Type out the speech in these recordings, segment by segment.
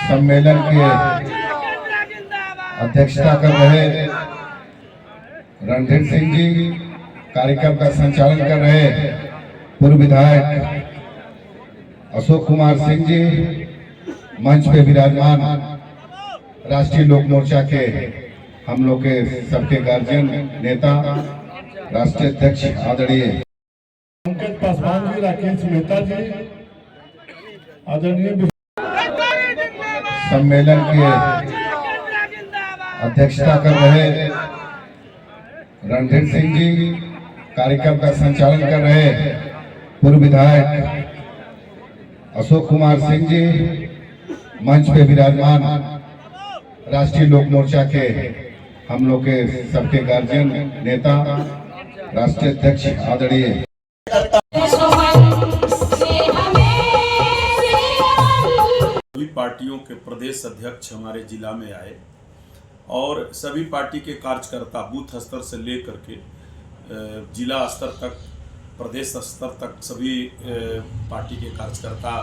सम्मेलन की अध्यक्षता कर रहे रणधीर सिंह जी, कार्यक्रम का संचालन कर रहे पूर्व विधायक अशोक कुमार सिंह जी, मंच पे विराजमान राष्ट्रीय लोक मोर्चा के हम लोग के सबके गार्जियन नेता राष्ट्रीय अध्यक्ष आदरणीय पंकज पासवान जी, राकेश मेहता जी, आदरणीय सम्मेलन की अध्यक्षता कर रहे रणधीर सिंह जी, कार्यक्रम का संचालन कर रहे पूर्व विधायक अशोक कुमार सिंह जी, मंच पे विराजमान राष्ट्रीय लोक मोर्चा के हम लोग के सबके गार्जियन नेता राष्ट्रीय अध्यक्ष आदरणीय सभी पार्टियों के प्रदेश अध्यक्ष हमारे जिला में आए और सभी पार्टी के कार्यकर्ता बूथ स्तर से लेकर के जिला स्तर तक, प्रदेश स्तर तक सभी पार्टी के कार्यकर्ता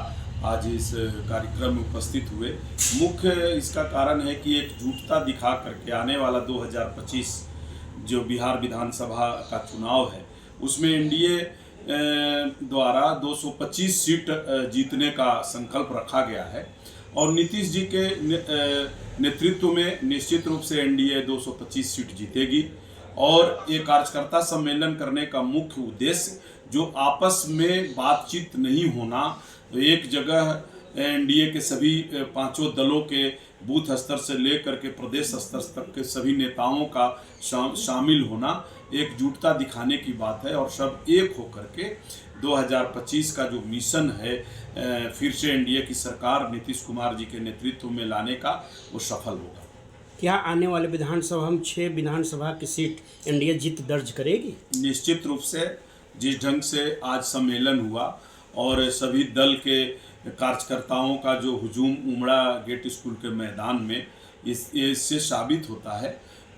आज इस कार्यक्रम में उपस्थित हुए। मुख्य इसका कारण है कि एकजुटता दिखा करके आने वाला 2025 जो बिहार विधानसभा का चुनाव है उसमें एनडीए द्वारा 225 सीट जीतने का संकल्प रखा गया है और नीतीश जी के नेतृत्व में निश्चित रूप से एनडीए 225 सीट जीतेगी। और ये कार्यकर्ता सम्मेलन करने का मुख्य उद्देश्य जो आपस में बातचीत नहीं होना, एक जगह एनडीए के सभी पांचों दलों के बूथ स्तर से लेकर के प्रदेश स्तर तक के सभी नेताओं का शामिल होना, एकजुटता दिखाने की बात है और सब एक होकर के 2025 का जो मिशन है फिर से एनडीए की सरकार नीतीश कुमार जी के नेतृत्व में लाने का वो सफल होगा। क्या आने वाले विधानसभा में 6 विधानसभा की सीट एनडीए जीत दर्ज करेगी? निश्चित रूप से जिस ढंग से आज सम्मेलन हुआ और सभी दल के कार्यकर्ताओं का जो हुजूम उमड़ा गेट स्कूल के मैदान में, इससे साबित होता है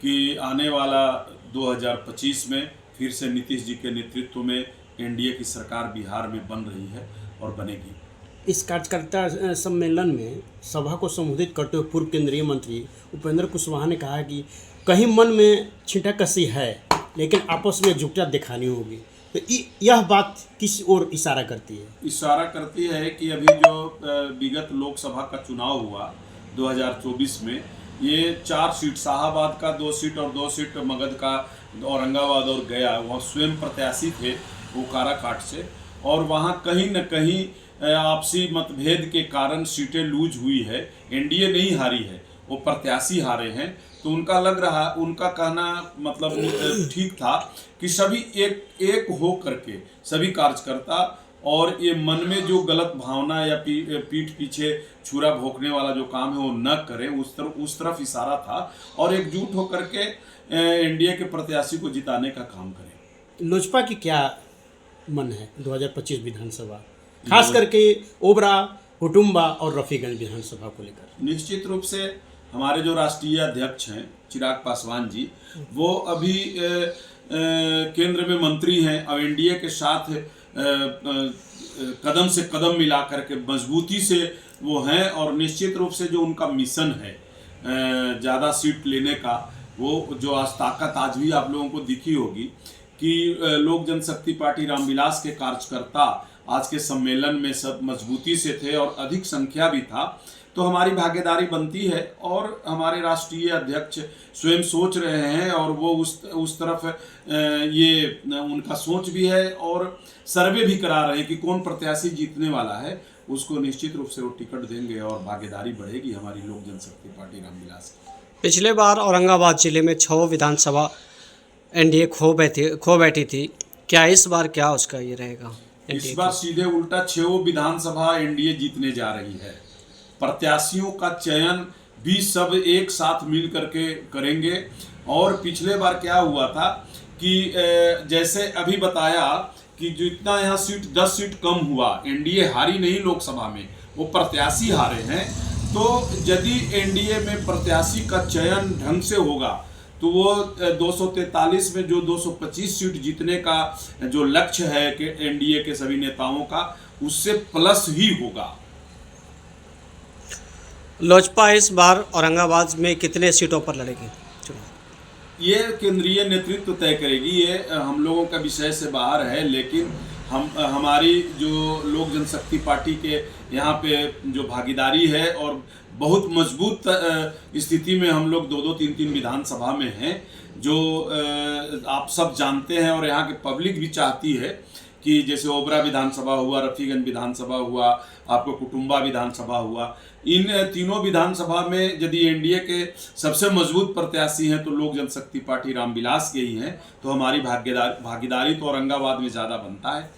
कि आने वाला 2025 में फिर से नीतीश जी के नेतृत्व में एनडीए की सरकार बिहार में बन रही है और बनेगी। इस कार्यकर्ता सम्मेलन में सभा को संबोधित करते हुए पूर्व केंद्रीय मंत्री उपेंद्र कुशवाहा ने कहा कि कहीं मन में छींटाकशी है लेकिन आपस में एकजुटता दिखानी होगी, तो यह बात किस ओर इशारा करती है? इशारा करती है कि अभी जो विगत लोकसभा का चुनाव हुआ 2024 में, ये 4 सीट, शाहाबाद का 2 सीट और 2 सीट मगध का, औरंगाबाद और गया, वहाँ स्वयं प्रत्याशी थे वो काराकाट से, और वहाँ कहीं न कहीं आपसी मतभेद के कारण सीटें लूज हुई है। एनडीए नहीं हारी है, वो प्रत्याशी हारे हैं। तो उनका कहना मतलब ठीक था कि सभी एक हो करके सभी कार्यकर्ता, और ये मन में जो गलत भावना या पीठ पीछे छुरा भोंकने वाला जो काम है वो न करें, उस तरफ इशारा था और एकजुट होकर के एनडीए के प्रत्याशी को जिताने का काम करें। लोजपा की क्या मन है 2025 विधानसभा, खास करके ओबरा, कुटुंबा और रफीगंज विधानसभा को लेकर? निश्चित रूप से हमारे जो राष्ट्रीय अध्यक्ष हैं चिराग पासवान जी, वो अभी केंद्र में मंत्री हैं और एनडीए के साथ कदम से कदम मिला करके मजबूती से वो हैं, और निश्चित रूप से जो उनका मिशन है ज़्यादा सीट लेने का, वो जो आज ताकत आज भी आप लोगों को दिखी होगी कि लोक जनशक्ति पार्टी रामविलास के कार्यकर्ता आज के सम्मेलन में सब मजबूती से थे और अधिक संख्या भी था। तो हमारी भागीदारी बनती है और हमारे राष्ट्रीय अध्यक्ष स्वयं सोच रहे हैं और वो उस तरफ ये उनका सोच भी है और सर्वे भी करा रहे हैं कि कौन प्रत्याशी जीतने वाला है, उसको निश्चित रूप से वो टिकट देंगे और भागीदारी बढ़ेगी हमारी लोक जनशक्ति पार्टी रामविलास की। पिछले बार औरंगाबाद जिले में 6 विधानसभा एनडीए खो बैठी थी, क्या इस बार क्या उसका ये रहेगा? इस बार सीधे उल्टा 6 विधानसभा एनडीए जीतने जा रही है। प्रत्याशियों का चयन भी सब एक साथ मिल करके करेंगे। और पिछले बार क्या हुआ था कि जैसे अभी बताया कि जितना यहाँ सीट 10 सीट कम हुआ, एनडीए हारी नहीं लोकसभा में, वो प्रत्याशी हारे हैं। तो यदि एनडीए में प्रत्याशी का चयन ढंग से होगा तो वो 243 में जो 225 सीट जीतने का जो लक्ष्य है कि एनडीए के सभी नेताओं का, उससे प्लस ही होगा। लोजपा इस बार औरंगाबाद में कितने सीटों पर लड़ेगी चुनाव? ये केंद्रीय नेतृत्व तय करेगी, ये हम लोगों का विषय से बाहर है। लेकिन हमारी जो लोक जनशक्ति पार्टी के यहाँ पे जो भागीदारी है और बहुत मजबूत स्थिति में हम लोग 2-2, 3-3 विधानसभा में हैं, जो आप सब जानते हैं और यहाँ के पब्लिक भी चाहती है कि जैसे ओबरा विधानसभा हुआ, रफीगंज विधानसभा हुआ, आपको कुटुंबा विधानसभा हुआ, इन तीनों विधानसभा में यदि एनडीए के सबसे मजबूत प्रत्याशी हैं तो लोक जनशक्ति पार्टी रामविलास के ही हैं, तो हमारी भागीदारी तो औरंगाबाद में ज़्यादा बनता है।